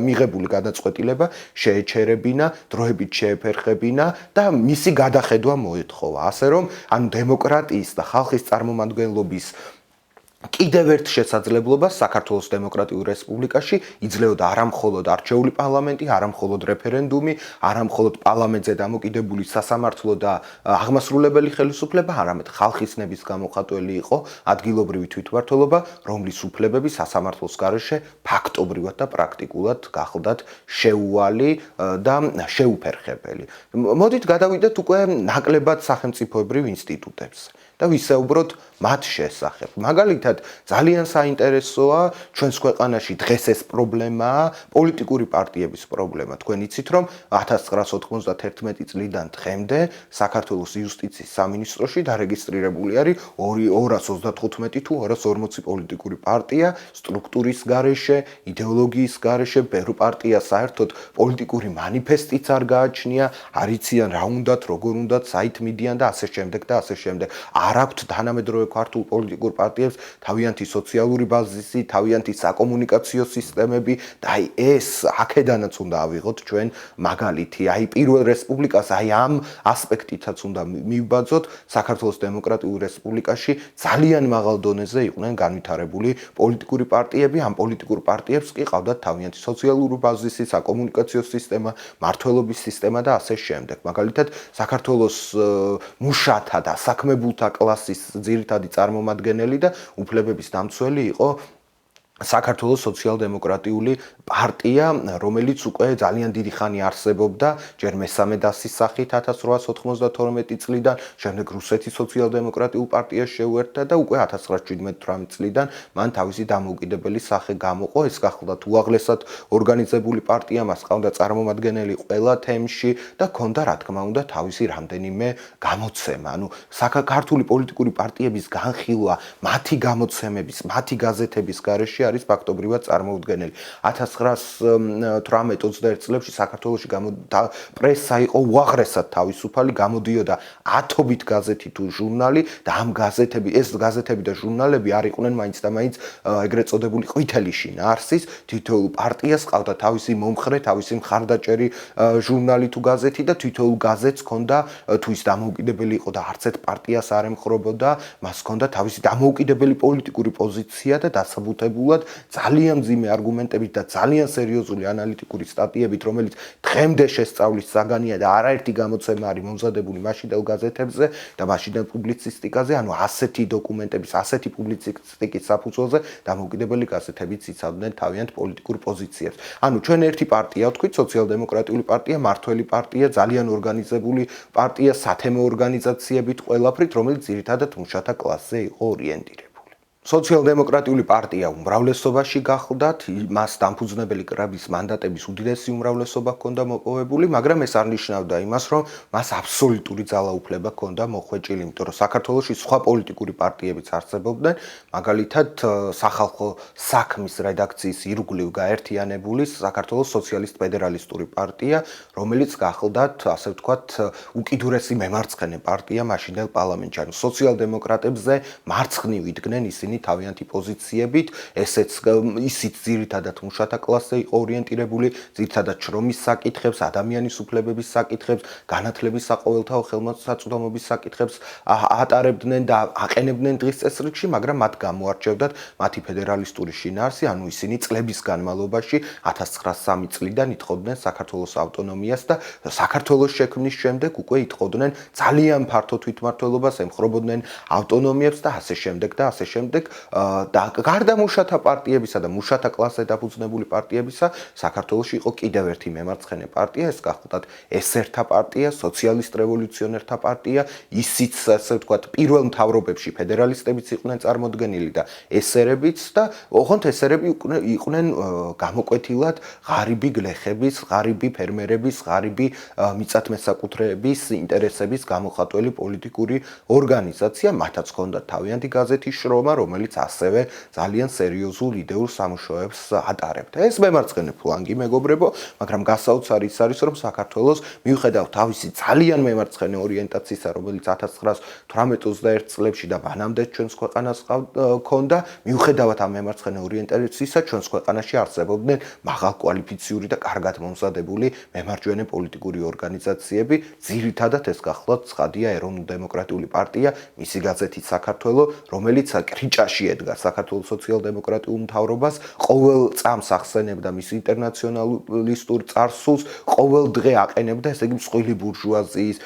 მიღებული გადაწყვეტილება შეეჩერებინა, დროებით შეეფერხებინა და მისი გადახედვა მოეთხოვა. ასე რომ, ანუ დემოკრატიის და ხალხის წარმომადგენლობის კიდევ ერთ შესაძლებლობას საქართველოს დემოკრატიულ რესპუბლიკაში იძლეოდა არამხოლოდ არჩეული პარლამენტი, არამხოლოდ რეფერენდუმი, არამხოლოდ პარლამენტზე დამოკიდებული სასამართლო და აღმასრულებელი ხელისუფლება, არამედ ხალხის ნების გამოხატველი იყო ადგილობრივი თვითმმართველობა, რომლის უფლებები სასამართლოს გარეშე ფაქტობრივად და პრაქტიკულად გახლდათ შეუვალი და შეუფერხებელი. მოდით გადავიდეთ უკვე ნაკლებად სახელმწიფოებრივ ინსტიტუტებზე და ვისაუბროთ მათ შესახებ. მაგალითად, ძალიან საინტერესოა ჩვენს ქვეყანაში დღეს ეს პრობლემაა, პოლიტიკური პარტიების პრობლემა. თქვენ იცით, რომ 1991 წლიდან დღემდე საქართველოს იუსტიციის სამინისტროში დარეგისტრირებული არის 235 თუ 240 პოლიტიკური პარტია სტრუქტურის გარეშე, იდეოლოგიის გარეშე, ბევრ პარტიას საერთოდ პოლიტიკური მანიფესტიც არ გააჩნია, არ იციან რა უნდათ, როგორ უნდათ, საით მიდიან და ასე შემდეგ და ასე შემდეგ. არ აქვთ თანამედროვე ქართულ პოლიტიკურ პარტიებს თავიანთი სოციალური ბაზისი, თავიანთი საკომუნიკაციო სისტემები და აი ეს აქედანაც უნდა ავიღოთ ჩვენ მაგალითი. აი პირველ რესპუბლიკას აი ამ ასპექტითაც უნდა მივბაძოთ. საქართველოს დემოკრატიულ რესპუბლიკაში ძალიან მაღალ დონეზე იყვნენ განვითარებული პოლიტიკური პარტიები. ამ პოლიტიკურ პარტიებს კი ყავდათ თავიანთი სოციალური ბაზისი, საკომუნიკაციო სისტემა, მმართველობის სისტემა და ასე შემდეგ. მაგალითად, საქართველოს მუშათა და საქმებულთა კლასის ძირითადი წარმომადგენელი და უფლებების დამცველი იყო საქართველოს სოციალ-დემოკრატიული პარტია, რომელიც უკვე ძალიან დიდი ხანი არსებობდა, ჯერ მესამე დასის სახით 1892 წლიდან, შემდეგ რუსეთის სოციალ-დემოკრატიულ პარტიას შეუერთდა და უკვე 1917-18 წლიდან მან თავისი დამოუკიდებელი სახე გამოყო. ეს გახლდათ უაღლესად ორგანიზებული პარტია, მას ჰყავდა წარმომადგენელი ყველა თემში და ჰქონდა, რა თქმა უნდა, თავისი რამდენიმე გამოცემა. ანუ საქართველოს პოლიტიკური პარტიების განხილვა მათი გამოცემების, მათი გაზეთების გარეშე არის ფაქტობრივად წარმოუდგენელი. 1918-21 წლებში საქართველოში პრესა იყო უაღრესად თავისუფალი, გამოდიოდა ათობით გაზეთი თუ ჟურნალი და ამ ეს გაზეთები და ჟურნალები არ იყვნენ მაინც და მაინც ეგრეთ წოდებული ყვითელი შინაარსის, თითოეულ პარტიას ჰყავდა თავისი მომხრე, თავისი მხარდაჭერი ჟურნალი თუ გაზეთი და თითოეულ გაზეთს ჰქონდა თუ ის დამოუკიდებელი იყო და არც ერთ პარტიას არ ემხრობოდა, მას ჰქონდა თავისი დამოუკიდებელი პოლიტიკური პოზიცია და დასაბუთებულად ძალიან მძიმე არგუმენტებით და ძალიან სერიოზული ანალიტიკური სტატიებით, რომელიც დღემდე შესწავლის საგანია და არაერთი გამოცემა არის მომზადებული მაშინდელ გაზეთებზე და მაშინდელ პუბლიცისტიკაზე, ანუ ასეთი დოკუმენტების, ასეთი პუბლიცისტიკის საფუძველზე დამოუკიდებელი გაზეთებიც იცავდნენ თავიანთ პოლიტიკურ პოზიციებს. ანუ ჩვენ ერთი პარტია ვთქვით, სოციალ-დემოკრატიული პარტია, მართველი პარტია, ძალიან ორგანიზებული პარტია, სათემო ორგანიზაციებით ყველაფრით, რომელიც ძირითადად მუშათა კლასზე იყო ორიენტირებული. სოციალ-დემოკრატიული პარტია უმრავლესობაში გახლდათ, მას დამფუძნებელი კრების მანდატების უდიდესი უმრავლესობა ჰქონდა მოპოვებული, მაგრამ ეს არ ნიშნავდა იმას, რომ მას აბსოლუტური ძალაუფლება ჰქონდა მოხვეჭილი, იმიტომ რომ საქართველოში სხვა პოლიტიკური პარტიებიც არსებობდნენ, მაგალითად სახალხო საქმის რედაქციის ირგვლივ გაერთიანებული საქართველოს სოციალისტ-ფედერალისტური პარტია, რომელიც გახლდათ, ასე ვთქვათ, უკიდურესი მემარცხენე პარტია მაშინდელ პარლამენტში, ანუ სოციალ-დემოკრატებზე მარცხნივ იდგნენ ისინი თავიანთი პოზიციებით, ისიც ძირითადად მუშათა კლასზე იყო ორიენტირებული, ძირითადად შრომის საკითხებს, ადამიანის უფლებების საკითხებს, განათლების საყოველთაო ხელმისაწვდომობის საკითხებს ატარებდნენ და აყენებდნენ დღის წესრიგში, მაგრამ მათ გამოარჩევდათ მათი ფედერალისტური შინაარსი, ანუ ისინი წლების განმავლობაში 1903 წლიდან ითხოვდნენ საქართველოს ავტონომიას და საქართველოს შექმნის შემდეგ უკვე ითხოვდნენ ძალიან ფართო თვითმმართველობას, ემხრობოდნენ ავტონომიებს და ასე შემდეგ და ასე შემდეგ. და გარდა მუშათა პარტიებისა და მუშათა კლასზე დაფუძნებული პარტიებისა, საქართველოში იყო კიდევ ერთი მემარცხენე პარტია, ეს გახლდათ ესერთა პარტია, სოციალისტ-რევოლუციონერთა პარტია, ისიც ასე ვთქვათ, პირველ მთავრობებში ფედერალისტებიც იყვნენ წარმოდგენილი და ესერებიც და ოღონდ ესერები იყვნენ გამოკვეთილად ღარიბი გლეხების, ღარიბი ფერმერების, ღარიბი მიწათმესაკუთრეების ინტერესების გამოხატველი პოლიტიკური ორგანიზაცია, მათაც ჰქონდათ თავიანთი გაზეთი შრომა, რომელიც ასევე ძალიან სერიოზულ იდეურ სამუშაოებს ატარებდა. ეს მემარცხენე ფლანგი მეგობრებო, მაგრამ გასაოცარი ის არის, რომ საქართველოს მიუხედავად თავისი ძალიან მემარცხენე ორიენტაციისა, რომელიც 1918-21 წლებში და მანამდე ჩვენს ქვეყანას ჰქონდა, მიუხედავად ამ მემარცხენე ორიენტაციისა, ჩვენს ქვეყანაში არსებობდნენ მაღალკვალიფიციური და კარგად მომზადებული მემარჯვენე პოლიტიკური ორგანიზაციები, ძირითადად ეს გახლდათ ცხადია ეროვნულ-დემოკრატიული პარტია, მისი გაზეთი საქართველო, რომელიც კრიჭაში ედგა საქართველოს სოციალ-დემოკრატიულ მთავრობას, ყოველ წამს ახსენებდა მის ინტერნაციონალისტურ წარსულს, ყოველ დღე აყენებდა, ესე იგი, მსხვილი ბურჟუაზიის,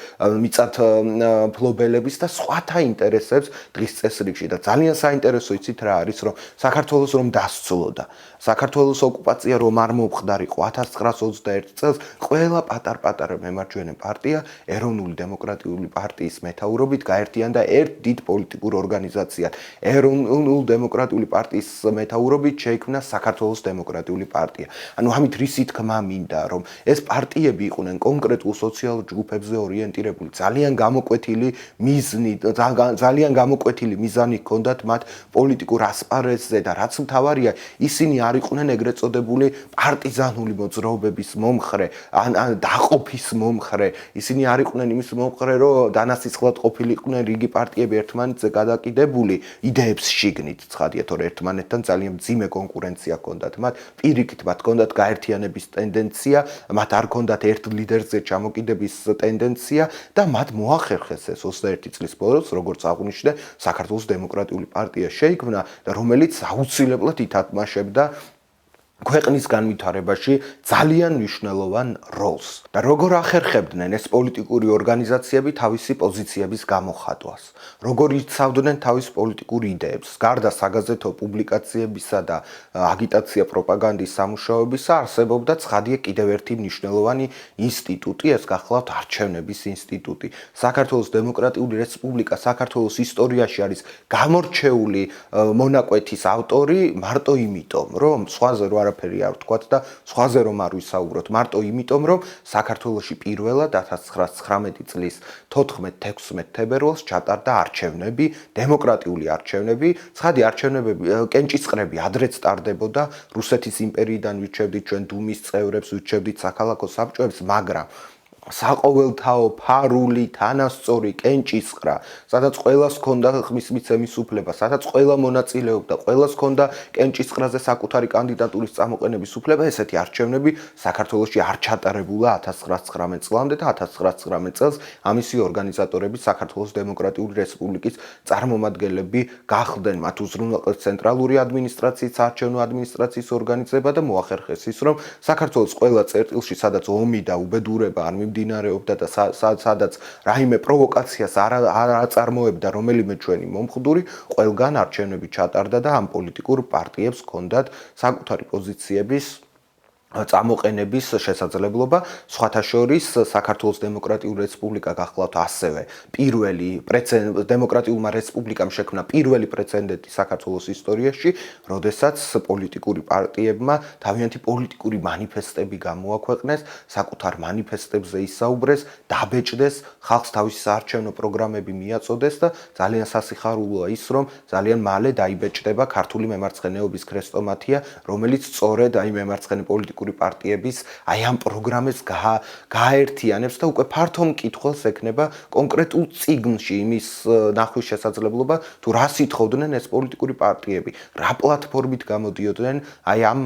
მიწათმფლობელების და სხვათა ინტერესებს დღის წესრიგში და ძალიან საინტერესო იცით რა არის, რომ საქართველოს რომ დასცლოდა, საქართველოს ოკუპაცია რომ არ მომხდარიყო 1921 წელს, ყველა პატარ-პატარა მემარჯვენე პარტია ეროვნული დემოკრატიული პარტიის მეთაურობით გაერთიანდა ერთ დიდ პოლიტიკურ ორგანიზაციად. ეროვნულ დემოკრატიული პარტიის მეთაურობით შეიქმნა საქართველოს დემოკრატიული პარტია. ანუ ამით რისი თქმა მინდა, რომ ეს პარტიები იყვნენ კონკრეტულ სოციალურ ჯგუფებზე ორიენტირებული, ძალიან გამოკვეთილი მიზნი, ძალიან გამოკვეთილი მიზანი ჰქონდათ მათ პოლიტიკურ ასპარეზზე და რაც მთავარია, ისინი არ იყვნენ ეგრეთ წოდებული პარტიზანული მოძრაობების მომხრე, ან დაყოფის მომხრე, ისინი არ იყვნენ იმის მომხრე, რომ დანასისხლად ყოფილიყვნენ რიგი პარტიები ერთმანეთზე გადაკიდებული იდეებს შიგნით, ცხადია, თორე ერთმანეთთან ძალიან მძიმე კონკურენცია ჰქონდათ მათ, პირიქით მათ ჰქონდათ გაერთიანების ტენდენცია, მათ არ ჰქონდათ ერთ ლიდერზე ჩამოკიდების ტენდენცია და მათ მოახერხეს ეს 21 წლის ბოლოს, როგორც აღვნიშნე, საქართველოს დემოკრატიული პარტია შეიქმნა, რომელიც აუცილებლად ითამაშებდა ქვეყნის განვითარებაში ძალიან მნიშვნელოვან როლს და როგორ ახერხებდნენ ეს პოლიტიკური ორგანიზაციები თავისი პოზიციების გამოხატვას, როგორ იცავდნენ თავის პოლიტიკურ იდეებს, გარდა საგაზეთო პუბლიკაციებისა და აგიტაცია პროპაგანდის სამუშაოებისა, არსებობდა ცხადია კიდევ ერთი მნიშვნელოვანი ინსტიტუტი, ეს გახლავთ არჩევნების ინსტიტუტი. საქართველოს დემოკრატიული რესპუბლიკა საქართველოს ისტორიაში არის გამორჩეული მონაკვეთის ავტორი მარტო იმიტომ, რომ სხვაზე რო არაფერი არ ვთქვათ და სხვაზე რომ არ ვისაუბროთ, მარტო იმიტომ, რომ საქართველოში პირველად 1919 წლის 14-16 თებერვალს ჩატარდა არჩევნები, დემოკრატიული არჩევნები, ცხადი არჩევნებები, კენჭისყრები ადრეც ტარდებოდა, რუსეთის იმპერიიდან ვირჩევდით ჩვენ დუმის წევრებს, ვირჩევდით საქალაქო საბჭოებს, მაგრამ საყოველთაო ფარული თანასწორი კენჭისყრა, სადაც ყველას ჰქონდა ხმის მიცემის უფლება, სადაც ყველა მონაწილეობდა, ყველას ჰქონდა კენჭისყრაზე საკუთარი კანდიდატურის წამოყენების უფლება, ესეთი არჩევნები საქართველოში არ ჩატარებულა 1919 წლამდე და 1919 წელს ამისი ორგანიზატორები საქართველოს დემოკრატიული რესპუბლიკის წარმომადგენლები გახდნენ, მათ უზრუნველყეს ცენტრალური ადმინისტრაციის, საარჩევნო ადმინისტრაციის ორგანიზება და მოახერხეს ის, რომ საქართველოს ყველა წერტილში, სადაც ომი და უბედურება არ მიმდინარეობდა და სადაც რაიმე პროვოკაციას არ აწარმოებდა რომელიმე ჩვენი მომხდური, ყველგან არჩევნები ჩატარდა და ამ პოლიტიკურ პარტიებს ჰქონდათ საკუთარი პოზიციების წამოყენების შესაძლებლობა, სხვათა შორის საქართველოს დემოკრატიული რესპუბლიკა გახლავთ ასევე პირველი დემოკრატიულმა რესპუბლიკამ შექმნა პირველი პრეცედენტი საქართველოს ისტორიაში, როდესაც პოლიტიკური პარტიებმა თავიანთი პოლიტიკური მანიფესტები გამოაქვეყნეს, საკუთარ მანიფესტებზე ისაუბრეს, დაბეჭდეს, ხალხს თავისი საარჩევნო პროგრამები მიაწოდეს და ძალიან სასიხარულოა ის, რომ ძალიან მალე დაიბეჭდება ქართული მემარცხენეობის ქრესტომათია, რომელიც სწორედ აი მემარცხენე პოლიტიკური პარტიების აი ამ პროგრამებს გააერთიანებს და უკვე ფართო მკითხველს ექნება კონკრეტულ წიგნში იმის ნახვის შესაძლებლობა, თუ რას ითხოვდნენ ეს პოლიტიკური პარტიები, რა პლატფორმით გამოდიოდნენ აი ამ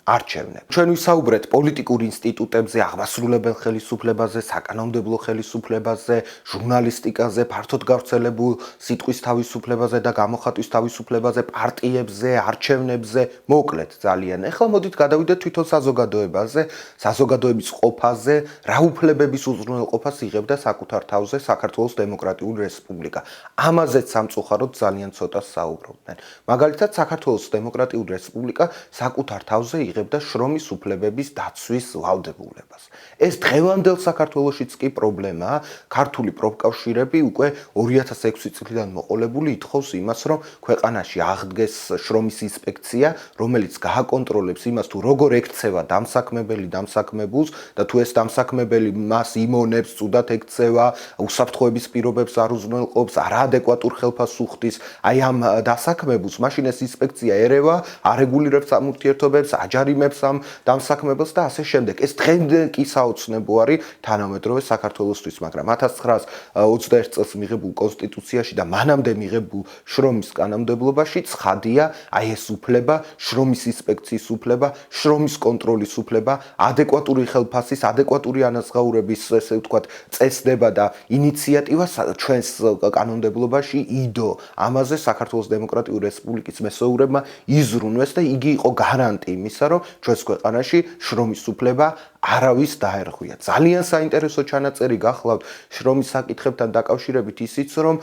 არჩევნებს. ჩვენ ვისაუბრეთ პოლიტიკურ ინსტიტუტებზე, აღმასრულებელ ხელისუფლებაზე, საკანონმდებლო ხელისუფლებაზე, ჟურნალისტიკაზე, ფართოდ გავრცელებულ სიტყვის თავისუფლებაზე და გამოხატვის თავისუფლებაზე, პარტიებზე, არჩევნებზე, მოკლედ ძალიან. ეხლა მოდით გადავიდეთ თვითონ საზოგადოებაზე, საზოგადოების ყოფაზე, რა უფლებების უზრუნველყოფას იღებდა საკუთარ თავზე საქართველოს დემოკრატიული რესპუბლიკა. ამაზეც სამწუხაროდ ძალიან ცოტა საუბრობდნენ. მაგალითად, საქართველოს დემოკრატიული რესპუბლიკა საკუთარ თავზე იღებდა შრომის უფლებების დაცვის ვალდებულებას. ეს დღევანდელ საქართველოშიც კი პრობლემაა. ქართული პროფკავშირები უკვე 2006 წლიდან მოყოლებული ითხოვს იმას, რომ ქვეყანაში აღდგეს შრომის ინსპექცია, რომელიც გააკონტროლებს იმას, თუ როგორ ექცევა დამსაქმებელი დამსაქმებულს და თუ ეს დამსაქმებელი მას იმონებს, ცუდად ექცევა, უსაფრთხოების პირობებს არ უზრუნველყოფს, არაადეკვატურ ხელფასს უხდის აი ამ დასაქმებულს, მაშინ ეს ინსპექცია ერევა, არეგულირებს ამ ურთიერთობებს, აჯარიმებს ამ დამსაქმებელს და ასე შემდეგ. ეს დღემდე კი საოცნებო არის თანამედროვე საქართველოსთვის, მაგრამ 1921 წელს მიღებულ კონსტიტუციაში და მანამდე მიღებულ შრომის კანონმდებლობაში ცხადია აი ეს უფლება, შრომის ინსპექციის უფლება, შრომის კონტროლის უფლება, ადეკვატური ხელფასის, ადეკვატური ანაზღაურების, ესე ვთქვათ, წესდება და ინიციატივა ჩვენს კანონმდებლობაში იდო. ამაზე საქართველოს დემოკრატიული რესპუბლიკის მესეურებმა იზრუნვეს და იგი იყო გარანტი იმისა, რომ ჩვენს ქვეყანაში შრომის უფლება არავის დაერღვია. ძალიან საინტერესო ჩანაწერი გახლავთ შრომის საკითხებთან დაკავშირებით ისიც, რომ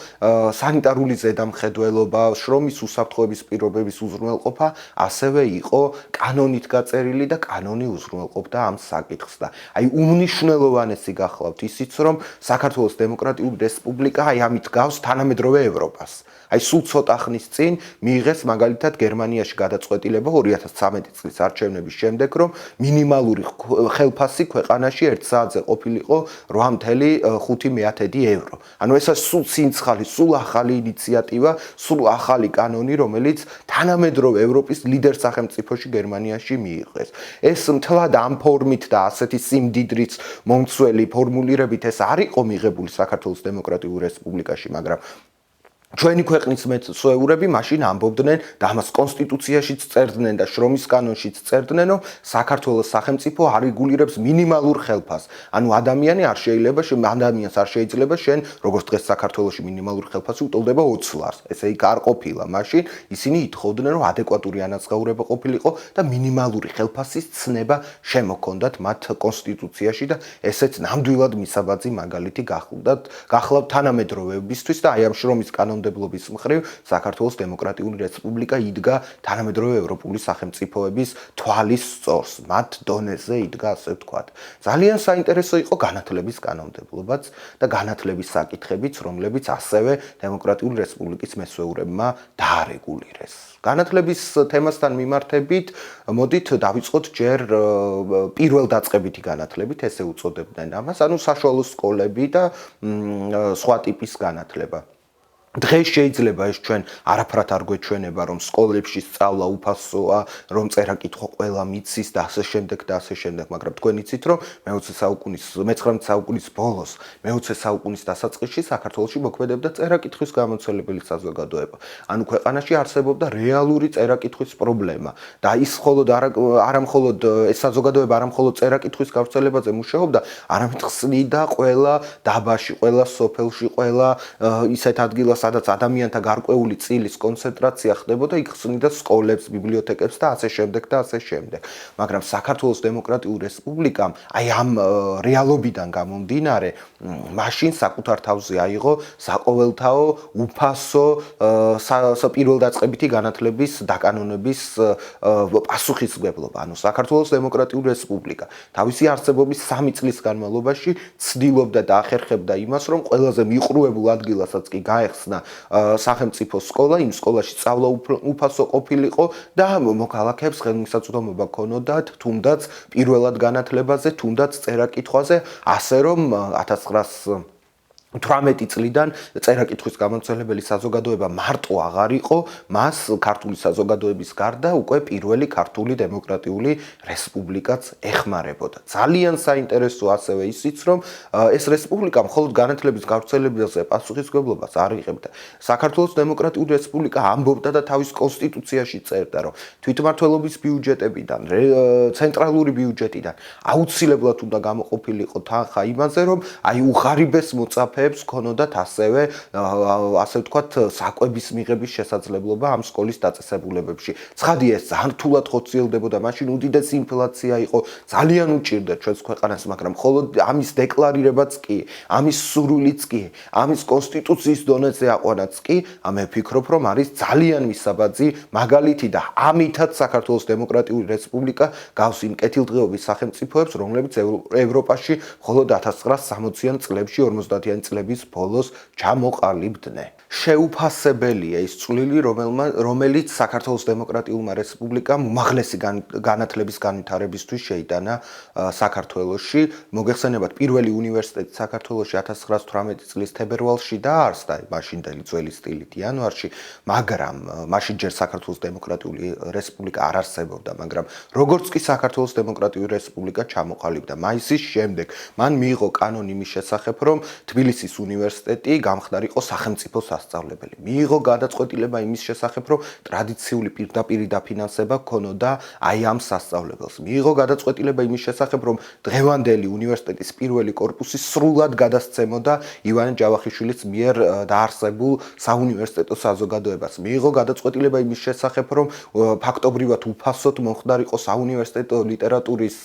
სანიტარული ზედამხედველობა, შრომის უსაფრთხოების პირობების უზრუნველყოფა ასევე იყო კანონით გაწერილი და კანონი უზრუნველყოფდა ამ საკითხს და აი უმნიშვნელოვანესი გახლავთ ისიც, რომ საქართველოს დემოკრატიული რესპუბლიკა აი ამით გავს თანამედროვე ევროპას. აი სულ ცოტა ხნის წინ მიიღეს მაგალითად გერმანიაში გადაწყვეტილება 2013 წლის არჩევნების შემდეგ, რომ მინიმალური ხელფასი ქვეყანაში 1 საათზე ყოფილიყო 8.5 евро. ანუ ეს სულ ცინცხალი, სულ ახალი ინიციატივა, სულ ახალი კანონი, რომელიც თანამედროვე ევროპის ლიდერ სახელმწიფოში გერმანიაში მიიღეს. ეს მთლად ამ ფორმით და ასეთი სიმდიდრით მომცველი ფორმულირებით ეს არ იყო მიღებული საქართველოს დემოკრატიულ რესპუბლიკაში, მაგრამ ჩვენი ქვეყნის მეცნიერები მაშინ ამბობდნენ და ამას კონსტიტუციაშიც წერდნენ და შრომის კანონშიც წერდნენ, რომ საქართველოს სახელმწიფო არეგულირებს მინიმალურ ხელფასს. ანუ ადამიანს არ შეიძლება შენ როგორც დღეს საქართველოში მინიმალური ხელფასი უტოლდება 20 ლარს. ესე იქ არ ყოფილა მაშინ, ისინი ითხოვდნენ, რომ ადეკვატური ანაზღაურება ყოფილიყო და მინიმალური ხელფასის ცნება შემოქონდათ მათ კონსტიტუციაში და ესეც ნამდვილად მისაბაძი მაგალითი გახლავთ თანამედროვეებისთვის და აი ამ შრომის კანონმდებლობის მხრივ საქართველოს დემოკრატიული რესპუბლიკა იდგა თანამედროვე ევროპული სახელმწიფოების თვალის სწორს, მათ დონეზე იდგა, ასე ვთქვათ. ძალიან საინტერესო იყო განათლების კანონმდებლობაც და განათლების საკითხებიც, რომლებიც ასევე დემოკრატიული რესპუბლიკის მესვეურებმა დაარეგულირეს. განათლების თემასთან მიმართებით, მოდით დავიწყოთ ჯერ პირველდაწყებითი განათლებით, ესე უწოდებდნენ ამას, ანუ საშუალო სკოლები და სხვა ტიპის განათლება. დღეს შეიძლება ეს ჩვენ არაფრად არ გვეჩვენება, რომ სკოლებში სწავლა უფასოა, რომ წერა-კითხვა ყველა მიცის და ასე შემდეგ და ასე შემდეგ, მაგრამ თქვენ იცით, რომ მე-19 საუკუნის ბოლოს, მე-20 საუკუნის დასაწყისში საქართველოში მოქმედებდა წერა-კითხვის გამოცდილებელი საზოგადოება. ანუ ქვეყანაში არსებობდა რეალური წერა-კითხვის პრობლემა და ის არამხოლოდ ეს საზოგადოება არამხოლოდ წერა-კითხვის გავრცელებაზე მუშაობდა, არამედ ხსნიდა ყველა დაბაში, ყველა სოფელში, ყველა ისეთ ადგილას სადაც ადამიანთა გარკვეული წილის კონცენტრაცია ხდებოდა, იქ ხსნიდა სკოლებს, ბიბლიოთეკებს და ასე შემდეგ და ასე შემდეგ. მაგრამ საქართველოს დემოკრატიული რესპუბლიკამ აი ამ რეალობიდან გამომდინარე, მაშინ საკუთარ თავზე აიღო საყოველთაო, უფასო პირველდაწყებითი განათლების დაკანონების პასუხისმგებლობა. ანუ საქართველოს დემოკრატიული რესპუბლიკა თავისი არსებობის 3 წლის განმავლობაში ცდილობდა და ახერხებდა იმას, რომ ყველაზე მიყრუებულ ადგილასაც კი გაეხსნა სახელმწიფო სკოლა, იმ სკოლაში სწავლა უფასო ყოფილიყო და მოქალაქეებს ხელმისაწვდომობა ქონოდათ თუნდაც პირველად განათლებაზე, თუნდაც წერა-კითხვაზე, ასე რომ 1918 წლიდან წერა-კითხვის გამოცდილებელი საზოგადოება მარტო აღარ იყო, მას ქართული საზოგადოების გარდა უკვე პირველი ქართული დემოკრატიული რესპუბლიკაც ეხმარებოდა. ძალიან საინტერესო ასევე ისიც, რომ ეს რესპუბლიკა მხოლოდ განათლების გავრცელებაზე პასუხისმგებლობას არ იღებდა. საქართველოს დემოკრატიული რესპუბლიკა ამბობდა და თავის კონსტიტუციაში წერდა, რომ თვითმმართველობის ბიუჯეტებიდან, ცენტრალური ბიუჯეტიდან აუცილებლად უნდა გამოყოფილიყო თანხა იმაზე, რომ აი უღარიბეს მოწაფეებს ქონოდათ ასევე ასე ვთქვათ საკვების მიღების შესაძლებლობა ამ სკოლის დაწესებულებებში. ცხადია, ეს ძალიან რთულად ხორციელდებოდა, მაშინ უდიდესი ინფლაცია იყო, ძალიან უჭირდა ჩვენს ქვეყანას, მაგრამ მხოლოდ ამის დეკლარირებაც კი, ამის სურვილიც კი, ამის კონსტიტუციის დონეზე აყვანაც კი, მე ვფიქრობ, რომ არის ძალიან მისაბაძი მაგალითი და ამითაც საქართველოს დემოკრატიული რესპუბლიკა გავს იმ კეთილდღეობის სახელმწიფოებს, რომლებიც ევროპაში მხოლოდ 1960-იან წლებში 50-იან წლების ბოლოს ჩამოყალიბდნენ. შეუფასებელია ის წვლილი, რომელიც საქართველოს დემოკრატიულმა რესპუბლიკამ უმაღლესი განათლების განვითარებისთვის შეიტანა საქართველოში. მოგეხსენებათ, პირველი უნივერსიტეტი საქართველოში 1918 წლის თებერვალში დაარსდა, მაშინდელი ძველი სტილით იანვარში, მაგრამ მაშინ ჯერ საქართველოს დემოკრატიული რესპუბლიკა არ არსებობდა, მაგრამ როგორც კი საქართველოს დემოკრატიული რესპუბლიკა ჩამოყალიბდა მაისის შემდეგ, მან მიიღო კანონი იმის შესახებ, რომ თბილისის უნივერსიტეტი გამხდარიყო სახელმწიფო სასწავლებელი. მიიღო გადაწყვეტილება იმის შესახებ, რომ ტრადიციული პირდაპირი დაფინანსება ქონოდა აი ამ სასწავლებელს. მიიღო გადაწყვეტილება იმის შესახებ, რომ დღევანდელი უნივერსიტეტის პირველი კორპუსი სრულად გადასცემოდა ივანე ჯავახიშვილის მიერ დაარსებულ საუნივერსიტეტო საზოგადოებას. მიიღო გადაწყვეტილება იმის შესახებ, რომ ფაქტობრივად უფასოდ მომხდარიყო საუნივერსიტეტო ლიტერატურის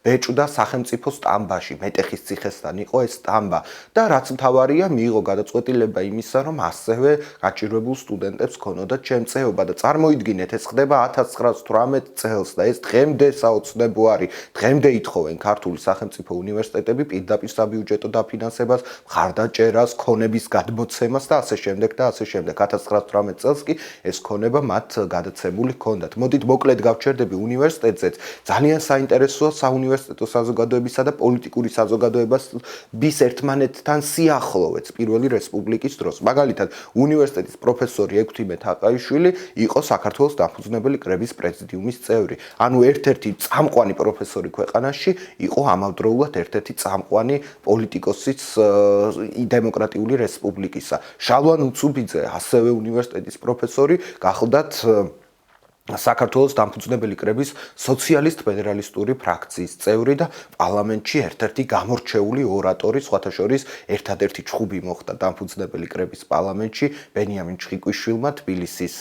ბეჭდა სახელმწიფო სტამბაში, მეტეხის ციხესთან იყო ეს სტამბა და რაც მთავარია, მიიღო გადაწყვეტილება იმისა, რომ ასევე გაჭირვებულ სტუდენტებს ქონოდათ შემწეობა და წარმოიდგინეთ, ეს ხდება 1918 წელს და ეს დღემდე საოცნებო არის. დღემდე ითხოვენ ქართული სახელმწიფო უნივერსიტეტები პირდაპირ საბიუჯეტო დაფინანსებას, მხარდაჭერას, ქონების გადმოცემას და ასე შემდეგ და ასე შემდეგ. 1918 წელს კი ეს ქონება მათ გადაცემული ჰქონდათ. მოდით მოკლედ გავჩერდები უნივერსიტეტზეც. ძალიან საინტერესოა საუნივერსიტეტო საზოგადოებისა და პოლიტიკური საზოგადოების ერთმანეთთან სიახლოვეც პირველი რესპუბლიკის დროს. მაგალითად, უნივერსიტეტის პროფესორი ექვთიმე თაყაიშვილი იყო საქართველოს დაფუძნებელი კრების პრეზიდიუმის წევრი. ანუ ერთ-ერთი წამყვანი პროფესორი ქვეყანაში იყო ამავდროულად ერთ-ერთი წამყვანი პოლიტიკოსიც დემოკრატიული რესპუბლიკისა. შალვან უცუბიძე, ასევე უნივერსიტეტის პროფესორი, გახლდათ საქართველოს დამფუძნებელი კრების სოციალისტ-ფედერალისტური ფრაქციის წევრი და პარლამენტში ერთ-ერთი გამორჩეული ორატორი, სხვათა შორის ერთადერთი ჩხუბი მოხდა დამფუძნებელი კრების პარლამენტში ბენიამინ ჩხიკვიშვილმა, თბილისის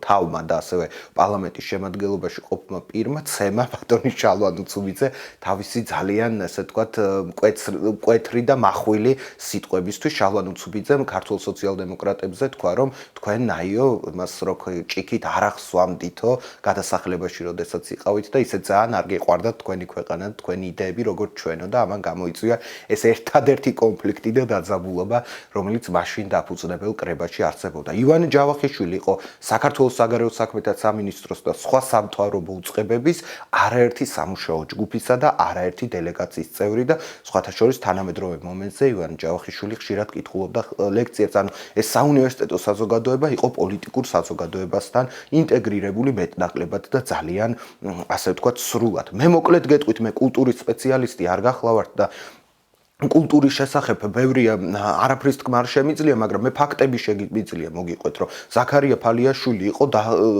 თავმა და ასევე პარლამენტის შემადგენლობაში ყოფნა პირმა ცემა ბატონი შალვან უცუბიძე თავისი ძალიან, ესე ვთქვათ, მკვეთრი და მახვილი სიტყვებისთვის. შალვან უცუბიძემ ქართულ სოციალ-დემოკრატებზე თქვა, რომ თქვენ ნაიო მას რო ჭიქით არ ახსვამდითო გადასახლებაში როდესაც იყავით და ისე ძალიან არ გეყვარდათ თქვენი ქვეყანა, თქვენი იდეები როგორც ჩვენო და ამან გამოიწვია ეს ერთადერთი კონფლიქტი და დაძაბულობა, რომელიც მაშინ დაფუძნებელ კრებაში არსებობდა. ივანე ჯავახიშვილი იყო საქართველოს საგარეო საქმეთა სამინისტროს და სხვა სამთავრობო უწყებების არაერთი სამუშაო ჯგუფისა და არაერთი დელეგაციის წევრი და სხვათა შორის თანამედროვე მომენტზე ივანე ჯავახიშვილი ხშირად კითხულობდა ლექციებს. ანუ ეს საუნივერსიტეტო საზოგადოება იყო პოლიტიკურ საზოგადოებასთან ინტეგრირებული მეტნაკლებად და ძალიან, ასე ვთქვათ, სრულად. მე მოკლედ გეტყვით, მე კულტურის სპეციალისტი არ გახლავართ და კულტურის შესახებ ბევრია არაფრის თქმა არ შემიძლია, მაგრამ მე ფაქტები შემიძლია მოგიყვეთ, რომ ზაქარია ფალიაშვილი იყო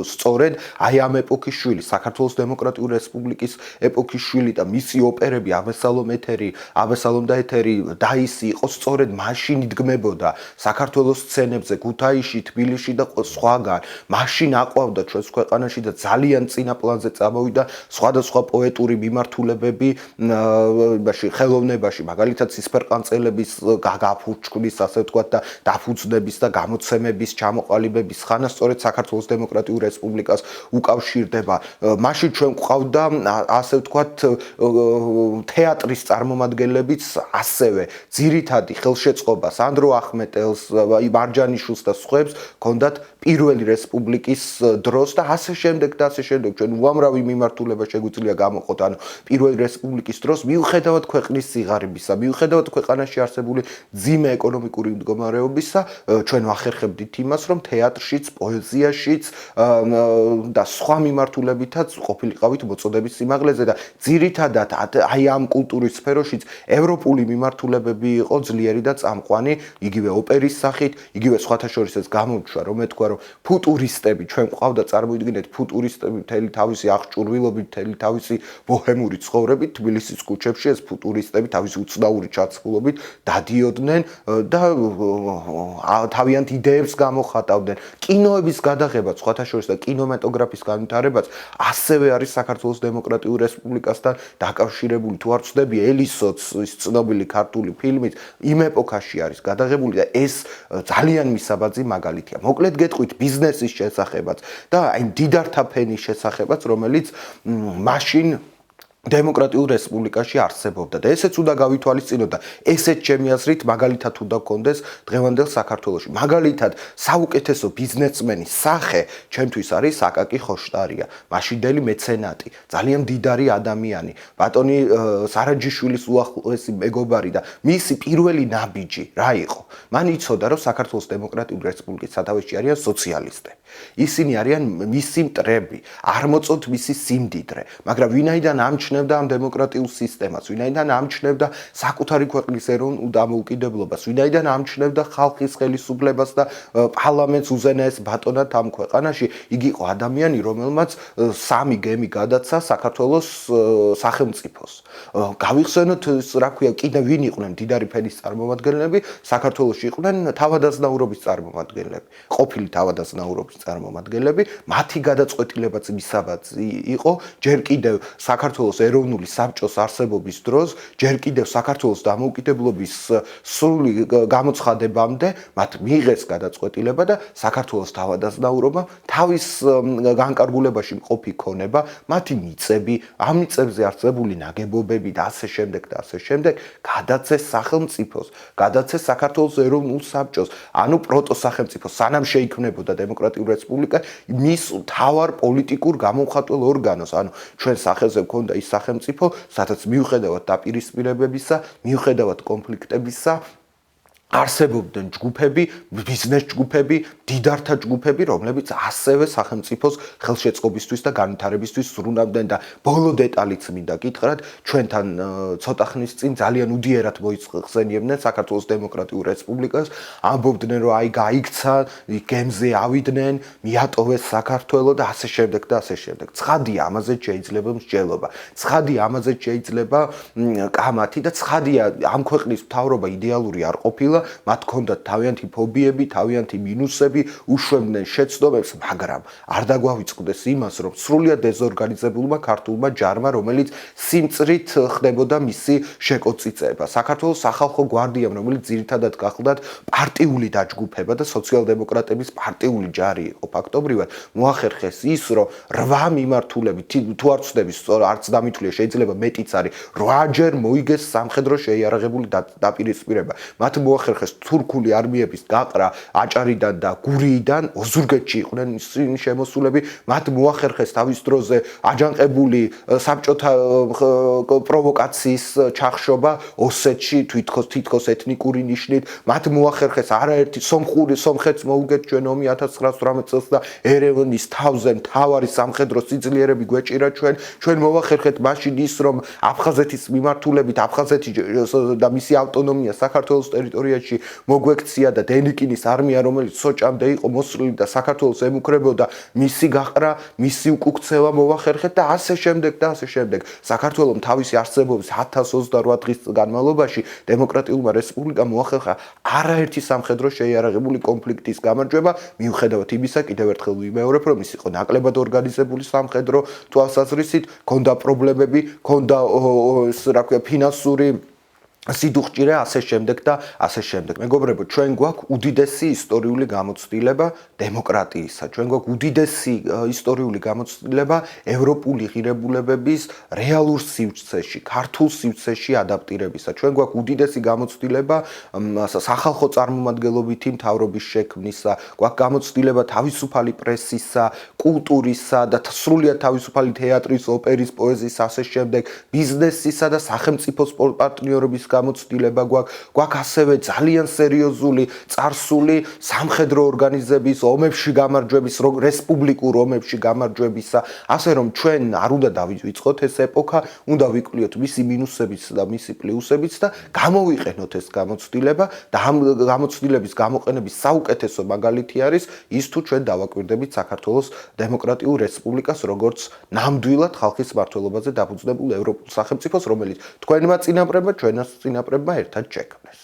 სწორედ აი ამ ეპოქის შვილი, საქართველოს დემოკრატიული რესპუბლიკის ეპოქის შვილი და მისი ოპერები აბესალომ და ეთერი დაისი იყო სწორედ მაშინ იდგმებოდა საქართველოს სცენებზე, ქუთაისში, თბილისში და სხვაგან. მაშინ აყვავდა ჩვენს ქვეყანაში და ძალიან წინა პლანზე წამოვიდა სხვადასხვა პოეტური მიმართულებები ხელოვნებაში, მაგალითად ცისფერყანწელების გაგაფუჭკვის, ასე ვთქვათ, და დაფუძნების და გამოცემების ჩამოყალიბების ხანა სწორედ საქართველოს დემოკრატიულ რესპუბლიკას უკავშირდება. მაშინ ჩვენ გვყავდა, ასე ვთქვათ, თეატრის წარმომადგენლებიც ასევე ძირითადი ხელშეწყობა სანდრო ახმეტელს, მარჯანიშვილს და სხვებს ჰქონდათ პირველი რესპუბლიკის დროს და ასე შემდეგ და ასე შემდეგ. ჩვენ უამრავი მიმართულება შეგვიძლია გამოყოთ, ანუ პირველი რესპუბლიკის დროს მიუხედავად ქვეყნის სიღარიბისა, მიუხედავად ქვეყანაში არსებული ძიმე ეკონომიკური მდგომარეობისა, ჩვენ ვახერხებდით იმას, რომ თეატრშიც, პოეზიაშიც და სხვა მიმართულებითაც ყოფილიყავით მოწოდების სიმაღლეზე და ძირითადად აი ამ კულტურის სფეროშიც ევროპული მიმართულებები იყო ძლიერი და წამყვანი, იგივე ოპერის სახით, იგივე სხვათა შორის ეს გამოჩვა, რომ ეთქვა, რომ ფუტურისტები ჩვენ ყავდა, წარმოიდგინეთ, ფუტურისტები მთელი თავისი აღჭურვილობით, მთელი თავისი ბოჰემური ცხოვრებით თბილისის ქუჩებში ეს ფუტურისტები თავისი უცნაური ჩაცმულობით დადიოდნენ და თავიანთ იდეებს გამოხატავდნენ. კინოების გადაღებაც, სხვათა შორის და კინემატოგრაფის განვითარებაც ასევე არის საქართველოს დემოკრატიულ რესპუბლიკასთან დაკავშირებული. თუ არ ვცდები, ელისოც ის ცნობილი ქართული ფილმით იმ ეპოქაში არის გადაღებული და ეს ძალიან მისაბაძი მაგალითია. მოკლედ გეტყვით ბიზნესის შესახებაც და აი მდიდართა ფენის შესახებაც, რომელიც მაშინ დემოკრატიულ რესპუბლიკაში არსებობდა და ესეც უნდა გავითვალისწინოთ და ესეც ჩემი აზრით მაგალითად უნდა გქონდეს დღევანდელ საქართველოში. მაგალითად საუკეთესო ბიზნესმენის სახე ჩემთვის არის აკაკი ხოშტარია, მაშინდელი მეცენატი, ძალიან მდიდარი ადამიანი, ბატონი სარაჯიშვილის უახლოესი მეგობარი და მისი პირველი ნაბიჯი რა იყო? მან იცოდა, რომ საქართველოს დემოკრატიული რესპუბლიკის სათავეში არიან სოციალისტები. ისინი არიან მისი მტრები, არ მოწონთ მისი სიმდიდრე, მაგრამ ვინაიდან ამჩნევდა ამ დემოკრატიულ სისტემას, ვინაიდან ამჩნევდა საკუთარი ქვეყნის ეროვნულ დამოუკიდებლობას, ვინაიდან ამჩნევდა ხალხის ხელისუფლებას და პარლამენტს უზენაეს ბატონად ამ ქვეყანაში, იგი იყო ადამიანი, რომელმაც სამი გემი გადაცა საქართველოს სახელმწიფოს. გავიხსენოთ, რა ქვია, კიდევ ვინ იყვნენ მდიდარი ფენის წარმომადგენლები, საქართველოში იყვნენ თავადაზნაურობის წარმომადგენლები, ყოფილი თავადაზნაურობის წარმომადგენლები, მათი გადაწყვეტილებაც მისაბაძი იყო, ჯერ კიდევ საქართველოს ეროვნული საბჭოს არსებობის დროს, ჯერ კიდევ საქართველოს დამოუკიდებლობის სრული გამოცხადებამდე მათ მიიღეს გადაწყვეტილება და საქართველოს თავადაზნაურობამ თავის განკარგულებაში მყოფი ქონება, მათი მიწები, ამ მიწებზე არსებული ნაგებობები და ასე შემდეგ და ასე შემდეგ გადაცეს სახელმწიფოს, გადაცეს საქართველოს ეროვნულ საბჭოს, ანუ პროტოსახელმწიფო, სანამ შეიქმნებოდა დემოკრატიული რესპუბლიკა, მის მთავარ პოლიტიკურ გამოხატულ ორგანოს, ანუ ჩვენ სახელზე გვქონდა ის სახელმწიფო, სადაც მიუხედავად დაპირისპირებებისა, მიუხედავად კონფლიქტებისა, არსებობდნენ ჯგუფები, ბიზნეს ჯგუფები, დიდართა ჯგუფები, რომლებიც ასევე სახელმწიფოს ხელშეწყობისთვის და განვითარებისთვის ზრუნავდნენ და ბოლო დეტალიც მინდა გითხრათ, ჩვენთან ცოტა ხნის წინ ძალიან უდიერად მოიხსენიებდნენ საქართველოს დემოკრატიულ რესპუბლიკას, ამბობდნენ, რომ აი გაიქცა, გემზე ავიდნენ, მიატოვეს საქართველო და ასე შემდეგ და ასე შემდეგ. ცხადია, ამაზე შეიძლება მსჯელობა. ცხადია, ამაზე შეიძლება კამათი და ცხადია, ამ ქვეყნის მთავრობა იდეალური არ ყოფილა. მათ ჰქონდათ თავიანთი ფობიები, თავიანთი მინუსები, უშვებდნენ შეცდომებს, მაგრამ არ დაგვავიწყდეს იმას, რომ სრულიად დეზორგანიზებულმა ქართულმა ჯარმა, რომელიც სიმწრით ხდებოდა მისი შეკოწიწება. საქართველოს სახალხო გვარდიამ, რომელიც ძირითადად გახლდათ პარტიული დაჯგუფება და სოციალ-დემოკრატების პარტიული ჯარი იყო ფაქტობრივად, მოახერხეს ის, რომ 8 მიმართულებით, თუ არ ვცდები, არც დამითვლია, შეიძლება მეტიც არის, 8-ჯერ მოიგეს სამხედრო შეიარაღებული დაპირისპირება. მათ მოახერხეს თურქული არმიების გაყრა აჭარიდან და გურიიდან, ოზურგეთში იყვნენ ისინი შემოსულები, მათ მოახერხეს თავის დროზე აჯანყებული საბჭოთა პროვოკაციის ჩახშობა ოსეთში, თითქოს ეთნიკური ნიშნით, მათ მოახერხეს არაერთი სომხეთს მოუგეთ ჩვენ ომი 1918 წელს და ერევნის თავზე მთავარი სამხედრო სიძლიერები გვეჭირა ჩვენ მოახერხეთ მაშინ ის, რომ აფხაზეთის მიმართულებით აფხაზეთი და მისი ავტონომია საქართველოს ტერიტორიაში მოგვექცია და დენიკინის არმია, რომელიც სოჭამდე იყო მოსვლილი და საქართველოს ემუქრებოდა, მისი გაყრა, მისი უკუქცევა მოახერხეთ და ასე შემდეგ და ასე შემდეგ. საქართველოს თავისი არსებობის 1028 დღის განმავლობაში დემოკრატიულმა რესპუბლიკამ მოახერხა არაერთი სამხედრო შეიარაღებული კონფლიქტის გამარჯვება, მიუხედავად იმისა, კიდევ ერთხელ ვიმეორებ, რომ ის იყო ნაკლებად ორგანიზებული სამხედრო თვალსაზრისით, ჰქონდა პრობლემები, ჰქონდა ფინანსური სიდუხჭირე, ასე შემდეგ და ასე შემდეგ. მეგობრებო, ჩვენ გვაქვს უდიდესი ისტორიული გამოცდილება დემოკრატიისა. ჩვენ გვაქვს უდიდესი ისტორიული გამოცდილება ევროპული ღირებულებების რეალურ სივრცეში, ქართულ სივრცეში ადაპტირებისა. ჩვენ გვაქვს უდიდესი გამოცდილება სახალხო წარმომადგენლობითი მთავრობის შექმნისა, გვაქვს გამოცდილება თავისუფალი პრესისა, კულტურისა და სრულიად თავისუფალი თეატრის, ოპერის, პოეზიის, ასე შემდეგ, ბიზნესისა და სახელმწიფოს პარტნიორობის გამოცდილება გვაქვს ასევე ძალიან სერიოზული წარსული სამხედრო ორგანიზების ომებში გამარჯვების, რესპუბლიკურ ომებში გამარჯვებისა, ასე რომ ჩვენ არ უნდა დავიწყოთ ეს ეპოქა, უნდა ვიკვლიოთ მისი მინუსებიც და მისი პლუსებიც და გამოვიყენოთ ეს გამოცდილება და ამ გამოცდილების გამოყენების საუკეთესო მაგალითი არის ის, თუ ჩვენ დავაკვირდებით საქართველოს დემოკრატიულ რესპუბლიკას, როგორც ნამდვილად ხალხის მმართველობაზე დაფუძნებულ ევროპულ სახელმწიფოს, რომელიც თქვენმა წინაპრებმა ჩვენს წინაპრებმა ერთად შექმნეს.